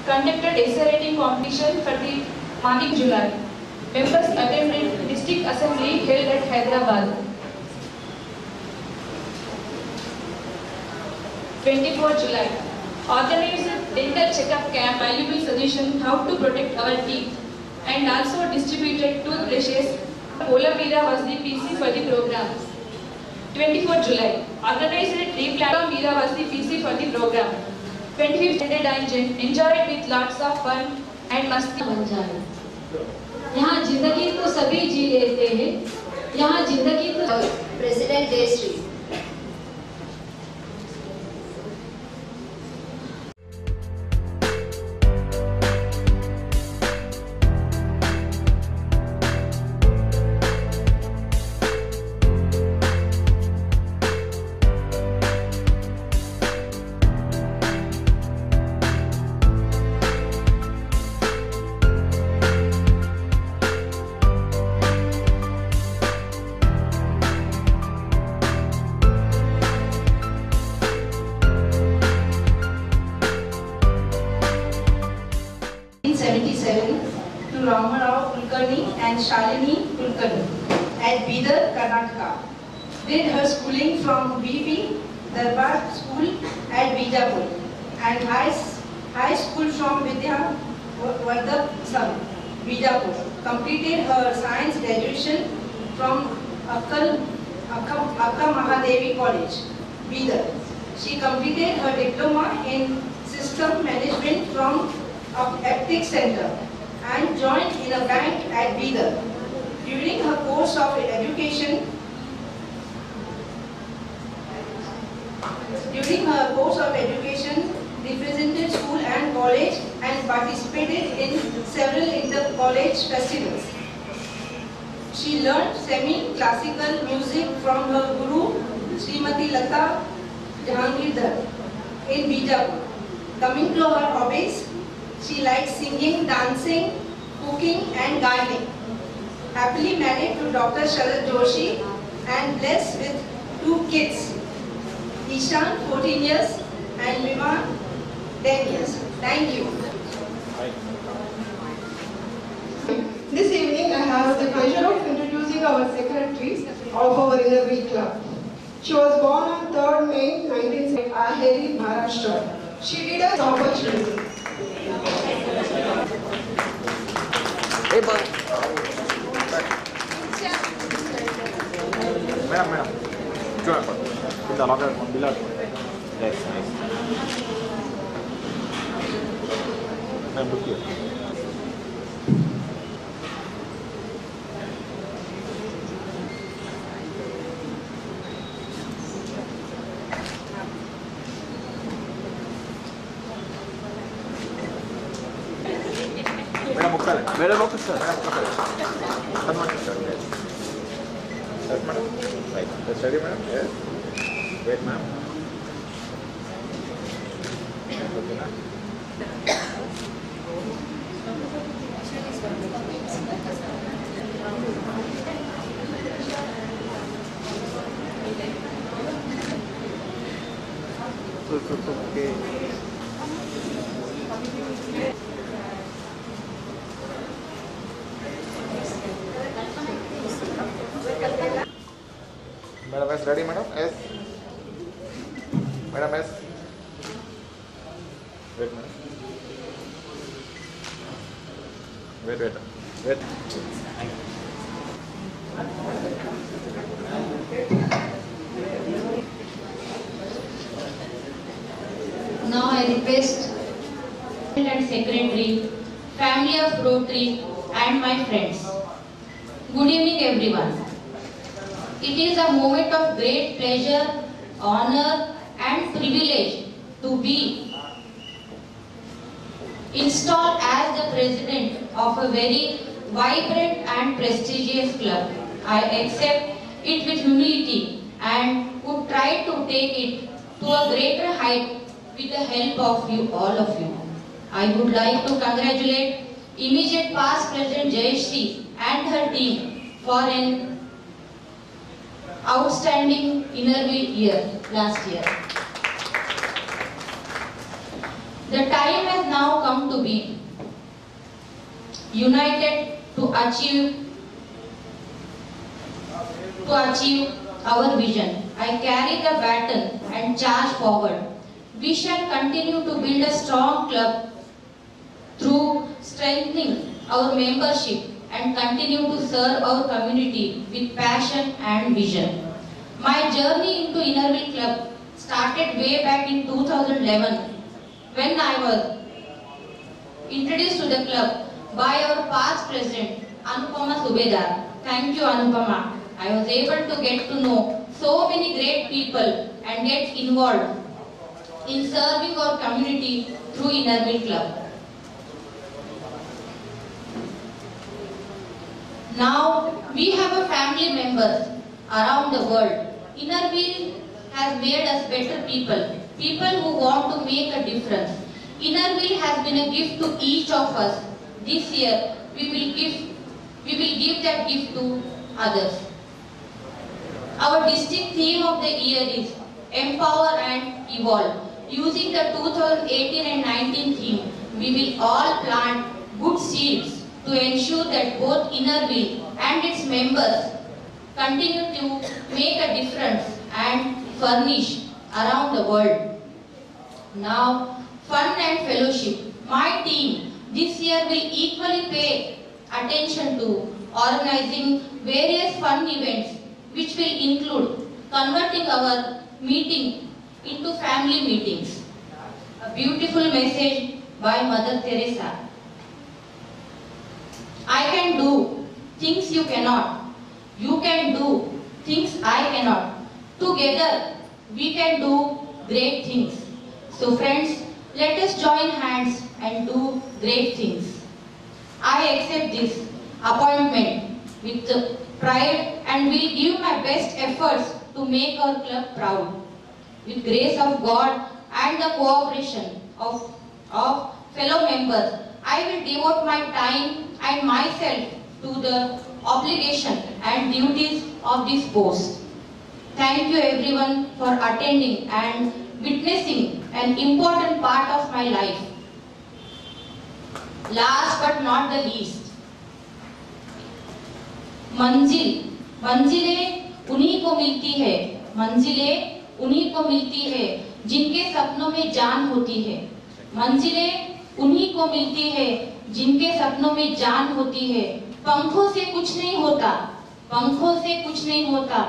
conducted essay writing competition for the Manik July. Members attended district assembly held at Hyderabad. 24 July. Organized dental checkup camp, valuable suggestion how to protect our teeth, and also distributed toothbrushes. Ola Meera was the PC for the program. 24 July. Organized tree plant. Meera was the PC for the program. 25th and enjoyed with lots of fun and मस्ती बन जाए। यहाँ जिंदगी तो सभी जी लेते हैं, यहाँ जिंदगी तो president Jayashree. to Ramarao Kulkarni and Shalini Kulkarni at Bidar, Karnataka. Did her schooling from BP Darbar School at Bijapur and high school from Vidya Vardhak, Bijapur. Completed her science graduation from Akka Mahadevi College, Bidar. She completed her diploma in system management from Aptic Center and joined in a bank at Bidar. During her course of education, represented school and college and participated in several inter-college festivals. She learned semi-classical music from her guru, Srimati Lata Jahangirdar in Bijapur. Coming to her hobbies, she likes singing, dancing, cooking and gardening. Happily married to Dr. Sharad Joshi and blessed with 2 kids. Ishan, 14 years and Viman, 10 years. Thank you. This evening I have the pleasure of introducing our secretary of our Inner Week Club. She was born on 3rd May 1970 at Aheri, Maharashtra. She did an opportunity. Madam. Join in the locker one below. Yes, nice. Madam, look here. Madam, okay, sir. Come on, sir. Yes. Yes, madam. Right. That's ready, madam? Yes. Wait, ma'am. Okay, ma'am. Okay. Madam S, ready, madam? S. Madam S. Wait, madam. Wait. Now I request and secretary, family of Rotary and my friends. Good evening everyone. It is a moment of great pleasure, honor and privilege to be installed as the president of a very vibrant and prestigious club. I accept it with humility and would try to take it to a greater height with the help of you, all of you. I would like to congratulate immediate past President Jayashree and her team for an outstanding inner year last year. The time has now come to be united to achieve our vision. I carry the baton and charge forward. We shall continue to build a strong club through strengthening our membership and continue to serve our community with passion and vision. My journey into Innerville Club started way back in 2011 when I was introduced to the club by our past president Anupama Subedar. Thank you, Anupama. I was able to get to know so many great people and get involved in serving our community through Innerville Club. Now we have a family members around the world. Innerville has made us better people, people who want to make a difference. Innerville has been a gift to each of us. This year we will give that gift to others. Our distinct theme of the year is Empower and Evolve. Using the 2018 and 19 theme, we will all plant good seeds to ensure that both Innerville and its members continue to make a difference and furnish around the world. Now, fun and fellowship. My team this year will equally pay attention to organizing various fun events which will include converting our meeting into family meetings. A beautiful message by Mother Teresa. I can do things you cannot. You can do things I cannot. Together we can do great things. So friends, let us join hands and do great things. I accept this appointment with pride and will give my best efforts to make our club proud. With grace of God and the cooperation of fellow members, I will devote my time and myself to the obligation and duties of this post. Thank you everyone for attending and witnessing an important part of my life. Last but not the least, मंजिलें उन्हीं को मिलती है, मंजिलें उन्हीं को मिलती है जिनके सपनों में जान होती है, मंजिलें उन्हीं को मिलती है जिनके सपनों में जान होती है। पंखों से कुछ नहीं होता, पंखों से कुछ नहीं होता,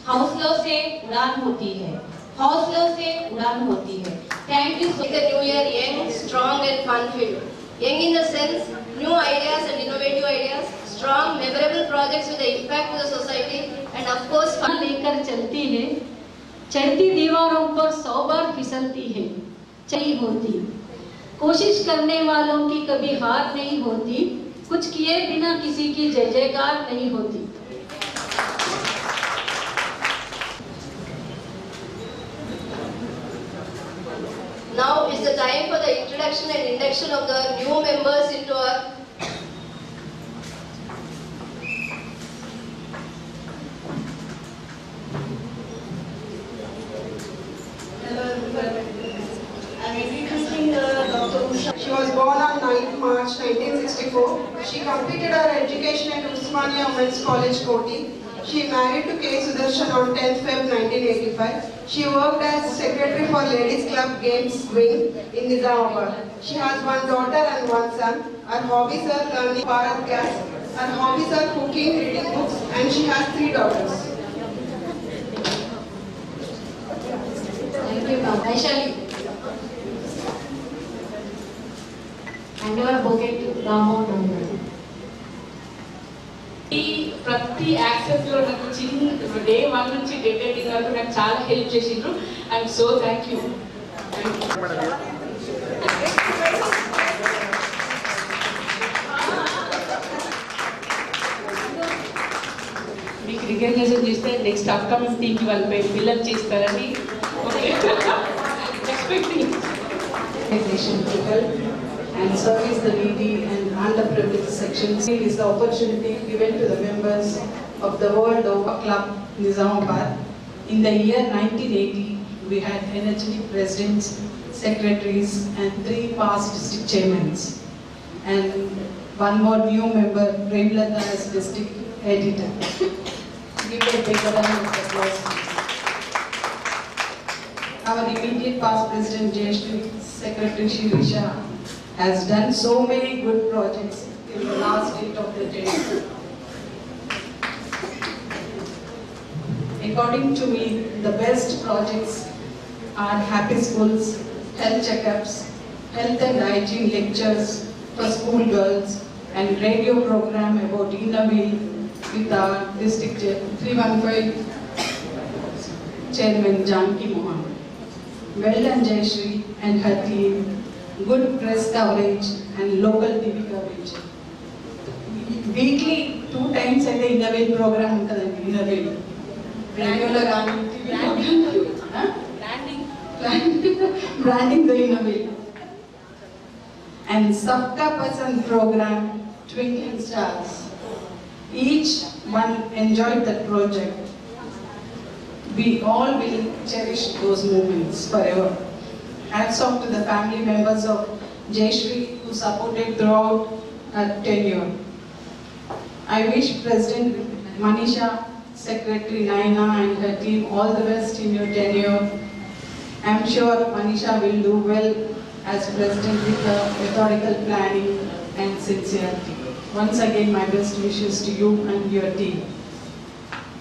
हौसलों से उड़ान होती है, हौसलों से उड़ान होती है। Thank you. Make the new year young, strong and fun-filled. Young in the sense, new ideas and innovative ideas, strong, memorable projects with the impact to the society, and of course fun. लेकर चलती है, चढ़ती दीवारों पर 100 बार फिसलती है, चली होती। कोशिश करने वालों की कभी हार नहीं होती, कुछ किए बिना किसी की जय जयकार नहीं होती। Now is the time for the introduction and induction of the new members into our She was born on 9th March 1964. She completed her education at Usmania Women's College, Koti. She married to K. Sudarshan on 10th Feb 1985. She worked as secretary for Ladies Club Games Wing in Nizamabad. She has one daughter and one son. Her hobbies are learning Bharat Gas. Her hobbies are cooking, reading books, and she has 3 daughters. Thank you, Vaishali. And your bouquet to Ramo. ప్రతి access లో నాకు చిన్న day 1 నుంచి day 10 వరకు నాకు చాలా help చేసిండ్రు. I'm so thank you. మీకు రికగ్నైజేషన్ చేస్తే నెక్స్ట్ అప్కమింగ్ టీంకి వాళ్ళపై ఫిల్అప్ చేస్తారని expecting. To help and service the needy and underprivileged sections. It is the opportunity given to the members of the World Yoga Club Nizamabad in the year 1980 we had energetic presidents, secretaries, and 3 past district chairmen. And one more new member, Premlata, as district editor. Give a big round of applause. Our immediate past president, Jayashree, Secretary Shirisha, has done so many good projects in the last date of the day. According to me, the best projects are happy schools, health checkups, health and hygiene lectures for school girls, and radio program about Innovate with our district 315 chairman Janki Mohan. Well done, Jayashree and her team. Good press coverage and local TV coverage. Weekly 2 times at the Innovate program untadandi. Innovate. Regular branding the Innovate. And Sabka Pasand program, Twinkling Stars. Each one enjoyed that project. We all will cherish those moments forever. Hats off to the family members of Jayashree who supported throughout her tenure. I wish President Manisha, Secretary Naina and her team all the best in your tenure. I am sure Manisha will do well as President with the methodical planning and sincerity. Once again, my best wishes to you and your team.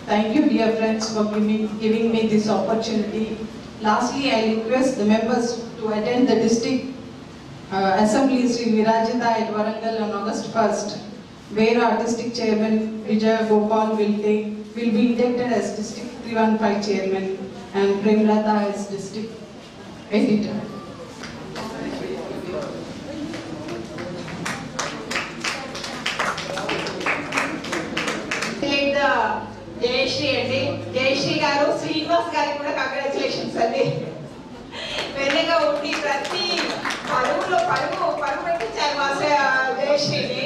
Thank you, dear friends, for giving me this opportunity. Lastly, I request the members to attend the district assembly Sri Virajita at Warangal on August 1st, where our district chairman Vijay Gopal will be inducted as district 315 chairman and Premlata as district editor. Jayashree andi, Jayashree garu, Srinivas garu kuda congratulations andi. Venega undi prati paruvulo paruvu పెట్టించారు మా జయశ్రీని.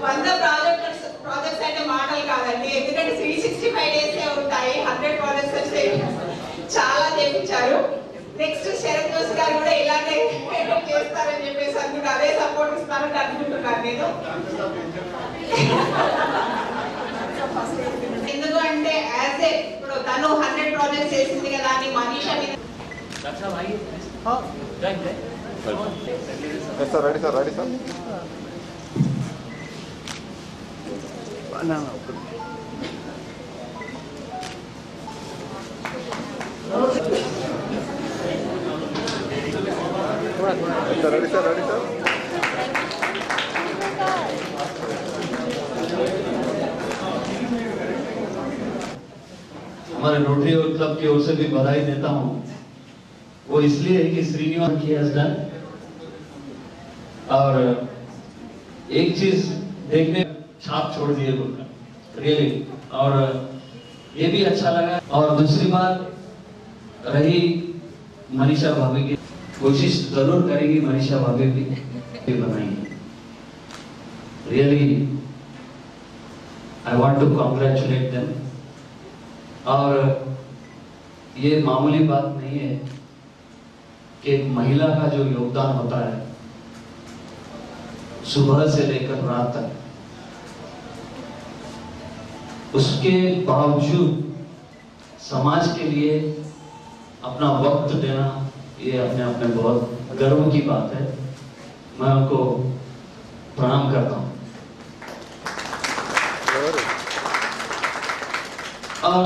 100 projects అంటే మాటలు కాదండి, ఎందుకంటే 365 డేసే ఉంటాయి, 100 projects వస్తే చాలా చేయించారు. నెక్స్ట్ శరత్ జోషి గారు కూడా ఇలానే చేస్తారని చెప్పేసి అనుకుంటే అదే సపోర్ట్ ఇస్తారని అనుకుంటున్నాను నేను. ఎందుకంటే యాజ్ ఏ ఇప్పుడు తను 100 ప్రాజెక్ట్స్ చేసింది కదా అని మనీషా మీద రెడీ సార్ हमारे रोटरी और क्लब की ओर से भी बधाई देता हूं। वो इसलिए है कि श्रीनिवास की हैज डन, और एक चीज देखने छाप छोड़ दिए रियली, और ये भी अच्छा लगा। और दूसरी बात रही मनीषा भाभी की, कोशिश जरूर करेगी मनीषा भाभी भी बनाएंगे। Really I want to congratulate them. और ये मामूली बात नहीं है कि एक महिला का जो योगदान होता है सुबह से लेकर रात तक, उसके बावजूद समाज के लिए अपना वक्त देना, ये अपने आप में बहुत गर्व की बात है। मैं उनको प्रणाम करता हूं। और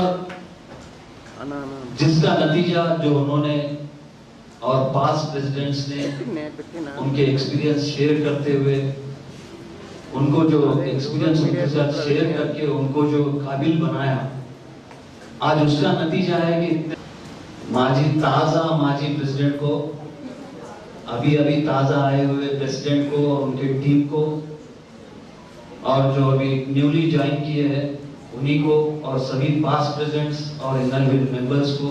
जिसका नतीजा जो उन्होंने और पास्ट प्रेसिडेंट्स ने उनके एक्सपीरियंस शेयर करते हुए, उनको जो एक्सपीरियंस उनके साथ शेयर करके उनको जो काबिल बनाया, आज उसका नतीजा है कि माजी प्रेसिडेंट को, अभी ताजा आए हुए प्रेसिडेंट को और उनके टीम को, और जो अभी न्यूली ज्वाइन किए हैं उन्हीं को, और सभी पास्ट प्रेसिडेंट्स और इनर मेंबर्स को,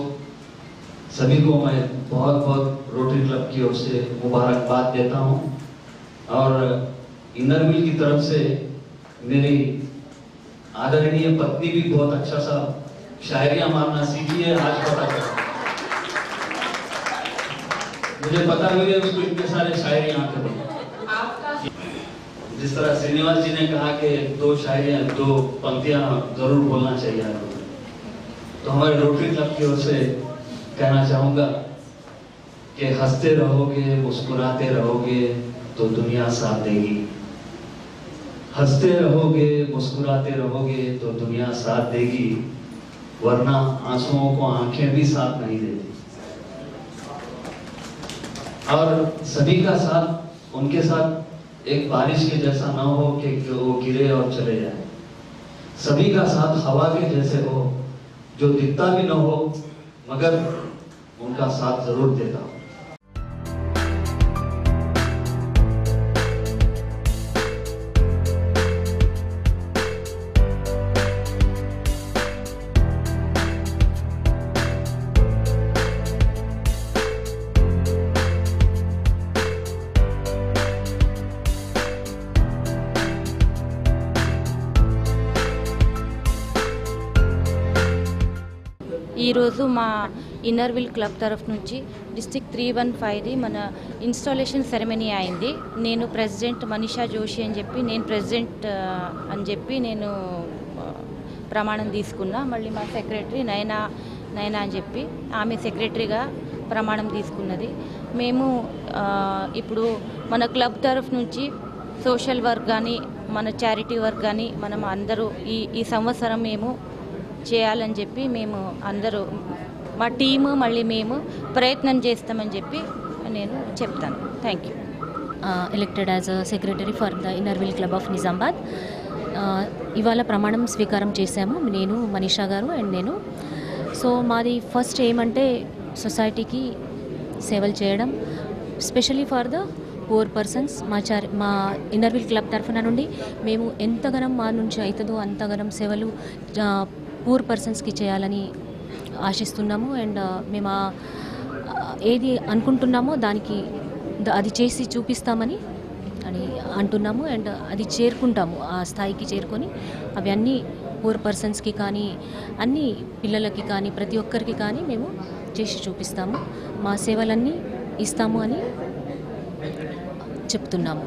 सभी को मैं बहुत बहुत रोटरी क्लब की ओर से मुबारकबाद देता हूं। और इनर व्हील की तरफ से मेरी आदरणीय पत्नी भी बहुत अच्छा सा शायरियां मारना सीखी है, आज पता चला। मुझे पता भी है उसको इतने सारे शायरी आते हैं। जिस तरह श्रीनिवास जी ने कहा कि 2 शायरियां 2 पंक्तियां जरूर बोलना चाहिए आपको, तो हमारे रोटरी क्लब की ओर से कहना चाहूंगा कि हंसते रहोगे मुस्कुराते रहोगे तो दुनिया साथ देगी। हंसते रहोगे मुस्कुराते रहोगे तो दुनिया साथ देगी, वरना आंसुओं को आंखें भी साथ नहीं देती। और सभी का साथ उनके साथ एक बारिश के जैसा ना हो कि वो गिरे और चले जाए। सभी का साथ हवा के जैसे हो, जो दिखता भी ना हो मगर उनका साथ जरूर देता हो। ఈరోజు మా ఇన్నర్విల్ క్లబ్ తరఫు నుంచి డిస్ట్రిక్ట్ 315ది మన ఇన్స్టాలేషన్ సెరమనీ అయింది. నేను ప్రెసిడెంట్ మనీషా జోషి అని చెప్పి నేను ప్రెసిడెంట్ అని చెప్పి నేను ప్రమాణం తీసుకున్నా. మళ్ళీ మా సెక్రటరీ నయనా అని చెప్పి ఆమె సెక్రటరీగా ప్రమాణం తీసుకున్నది. మేము ఇప్పుడు మన క్లబ్ తరఫు నుంచి సోషల్ వర్క్ కానీ మన చారిటీ వర్క్ కానీ మనం అందరూ ఈ సంవత్సరం మేము చేయాలని చెప్పి మేము అందరూ మా టీము మళ్ళీ మేము ప్రయత్నం చేస్తామని చెప్పి నేను చెప్తాను. Thank you. Elected as a secretary for the Inner Wheel club of Nizamabad. ఇవాళ ప్రమాణం స్వీకారం చేశాము నేను, మనీషా గారు అండ్ నేను. సో మాది ఫస్ట్ ఏమంటే సొసైటీకి సేవలు చేయడం, specially for the poor persons. మా ఇన్నర్విల్ క్లబ్ తరఫున నుండి మేము ఎంతగానం మా నుంచి అవుతుందో అంతగానం సేవలు పూర్ పర్సన్స్కి చేయాలని ఆశిస్తున్నాము. అండ్ మేము ఏది అనుకుంటున్నామో దానికి అది చేసి చూపిస్తామని అని అంటున్నాము. అండ్ అది చేరుకుంటాము, ఆ స్థాయికి చేరుకొని అవి అన్నీ పూర్ పర్సన్స్కి కానీ అన్ని పిల్లలకి కానీ ప్రతి ఒక్కరికి కానీ మేము చేసి చూపిస్తాము. మా సేవలన్నీ ఇస్తాము అని చెప్తున్నాము.